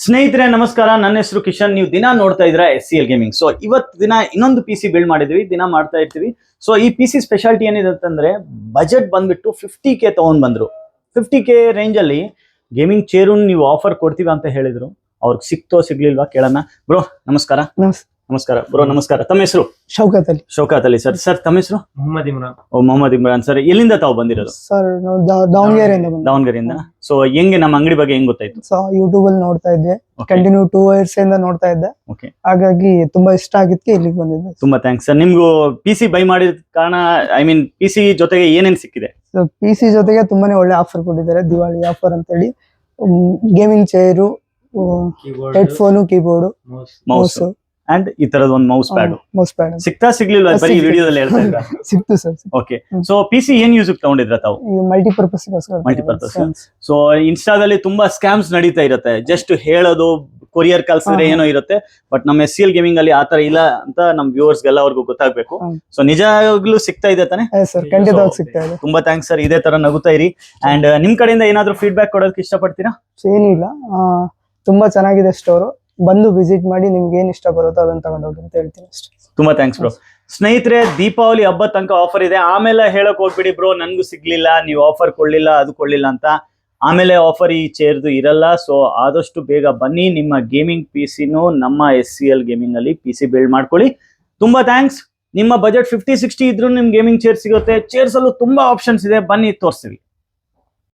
ಸ್ನೇಹಿತರೆ ನಮಸ್ಕಾರ, ನನ್ನ ಹೆಸರು ಕಿಶನ್. ನೀವು ದಿನ ನೋಡ್ತಾ ಇದ್ರ SCL ಗೇಮಿಂಗ್. ಸೊ ಇವತ್ತು ದಿನ ಇನ್ನೊಂದು PC ಬಿಲ್ಡ್ ಮಾಡಿದ್ವಿ, ದಿನ ಮಾಡ್ತಾ ಇರ್ತೀವಿ. ಸೊ ಈ PC ಸ್ಪೆಷಾಲಿಟಿ ಏನಿದೆ ಅಂತಂದ್ರೆ ಬಜೆಟ್ ಬಂದ್ಬಿಟ್ಟು 50K ತಗೊಂಡ್ ಬಂದ್ರು. 50K ರೇಂಜ್ ಅಲ್ಲಿ ಗೇಮಿಂಗ್ ಚೇರು ನೀವು ಆಫರ್ ಕೊಡ್ತೀವಿ ಅಂತ ಹೇಳಿದ್ರು. ಅವ್ರಿಗೆ ಸಿಕ್ತೋ ಸಿಗ್ಲಿಲ್ವಾ ಕೇಳೋಣ. ಬ್ರೋ ನಮಸ್ಕಾರ. ನಮಸ್ಕಾರ ಬ್ರೋ. ನಮಸ್ಕಾರ. ತಮ್ಮ ಹೆಸರು? ಶೌಕತ್ ಅಲಿ ಸರ್. ಸರ್ ತಮ್ಮ ಹೆಸರು? ಮೊಹಮ್ಮದ್ ಇಮ್ರಾನ್ ಸರ್. ಎಲ್ಲಿಂದ ತಾವು ಬಂದಿರೋದು? ಸರ್ ದಾವಣಗೆರೆಯಿಂದ. ಸೊ ಹೆಂಗೆ ನಮ್ಮ ಅಂಗಡಿ ಬಗ್ಗೆ ಹೆಂಗ್ ಗೊತ್ತಾಯ್ತು? ಯೂಟ್ಯೂಬ್ ಅಲ್ಲಿ ನೋಡ್ತಾ ಇದ್ದೆ, ಕಂಟಿನ್ಯೂ 2 years ಇಂದ ನೋಡ್ತಾ ಇದ್ದೆ. ಹಾಗಾಗಿ ತುಂಬಾ ಇಷ್ಟ ಆಗಿದ್ದಕ್ಕೆ ಇಲ್ಲಿಗೆ ಬಂದಿದ್ದೆ. ತುಂಬಾ ಥ್ಯಾಂಕ್ಸ್ ಸರ್. ನಿಮ್ಗೂ PC ಬೈ ಮಾಡಿದ ಕಾರಣ, ಐ ಮೀನ್ PC ಜೊತೆಗೆ ಏನೇನ್ ಸಿಕ್ಕಿದೆ? PC ಜೊತೆಗೆ ತುಂಬಾನೇ ಒಳ್ಳೆ ಆಫರ್ ಕೊಟ್ಟಿದ್ದಾರೆ, ದಿವಾಳಿ ಆಫರ್ ಅಂತ ಹೇಳಿ. Gaming chair, headphone, keyboard, mouse and ಈ ತರದ ಒಂದು ಮೌಸ್ ಪ್ಯಾಡ್ ಸಿಗ್ತಾ ಸಿಗ್ಲಿಲ್ವಾ? ಬರೀ ವಿಡಿಯೋದಲ್ಲಿ ಹೇಳ್ತಾ ಇದ್ರ? ಸಿಕ್ತು ಸರ್. ಓಕೆ. ಸೊ PC ಏನ್ ಯೂಸ್ ತಗೊಂಡಿದ್ರ ತಾವು? ಮಲ್ಟಿಪರ್ಪಸ್. ಸೊ ಇನ್ಸ್ಟಾದಲ್ಲಿ ತುಂಬಾ ಸ್ಕ್ಯಾಮ್ಸ್ ನಡೀತಾ ಇರುತ್ತೆ. ಜಸ್ಟ್ ಹೇಳೋದು, ಕೊರಿಯರ್ ಕಳ್ಸಿದ್ರೆ ಏನೋ ಇರುತ್ತೆ. ಬಟ್ ನಮ್ಮ SCL ಗೇಮಿಂಗ್ ಅಲ್ಲಿ ಆತರ ಇಲ್ಲ ಅಂತ ನಮ್ ವ್ಯೂವರ್ಸ್ ಗೆಲ್ಲ ಅವ್ರಿಗೂ ಗೊತ್ತಾಗ್ಬೇಕು. ಸೊ ನಿಜವಾಗ್ಲೂ ಸಿಗ್ತಾ ಇದೆ ತಾನೆ? ಖಂಡಿತವಾಗಿ ಸಿಗ್ತಾ ಇದೆ. ತುಂಬಾ ಥ್ಯಾಂಕ್ಸ್ ಸರ್. ಇದೇ ತರ ನಗುತ್ತಾ ಇರಿ. ಅಂಡ್ ನಿಮ್ ಕಡೆಯಿಂದ ಏನಾದ್ರು ಫೀಡ್ಬ್ಯಾಕ್ ಕೊಡೋದಕ್ಕೆ ಇಷ್ಟಪಡ್ತೀರಾ? ಏನಿಲ್ಲ, ತುಂಬಾ ಚೆನ್ನಾಗಿದೆ ಸ್ಟೋರು. ಬಂದು ವಿಸಿಟ್ ಮಾಡಿ, ನಿಮ್ಗೆ ಏನ್ ಇಷ್ಟ ಬರುತ್ತೋ ಅದನ್ನ ತಗೊಂಡೋಗಿ ಅಂತ ಹೇಳ್ತೀನಿ ಅಷ್ಟೇ. ತುಂಬಾ ಥ್ಯಾಂಕ್ಸ್ ಬ್ರೋ. ಸ್ನೇಹಿತರೆ, ದೀಪಾವಳಿ ಹಬ್ಬದ ತನಕ ಆಫರ್ ಇದೆ. ಆಮೇಲೆ ಹೇಳಕ್ ಹೋಗ್ಬಿಡಿ ಬ್ರೋ ನನ್ಗೂ ಸಿಗ್ಲಿಲ್ಲ, ನೀವು ಆಫರ್ ಕೊಡ್ಲಿಲ್ಲ, ಅದು ಕೊಡ್ಲಿಲ್ಲ ಅಂತ. ಆಮೇಲೆ ಆಫರ್ ಈ ಚೇರ್ದು ಇರಲ್ಲ. ಸೊ ಆದಷ್ಟು ಬೇಗ ಬನ್ನಿ, ನಿಮ್ಮ ಗೇಮಿಂಗ್ PCನೂ ನಮ್ಮ SCL ಗೇಮಿಂಗ್ ಅಲ್ಲಿ PC ಬಿಲ್ಡ್ ಮಾಡ್ಕೊಳ್ಳಿ. ತುಂಬಾ ಥ್ಯಾಂಕ್ಸ್. ನಿಮ್ಮ ಬಜೆಟ್ 50-60 ಇದ್ರೂ ನಿಮ್ ಗೇಮಿಂಗ್ ಚೇರ್ ಸಿಗುತ್ತೆ. ಚೇರ್ಸ್ ಅಲ್ಲೂ ತುಂಬಾ ಆಪ್ಷನ್ಸ್ ಇದೆ, ಬನ್ನಿ ತೋರಿಸ್ತೀವಿ.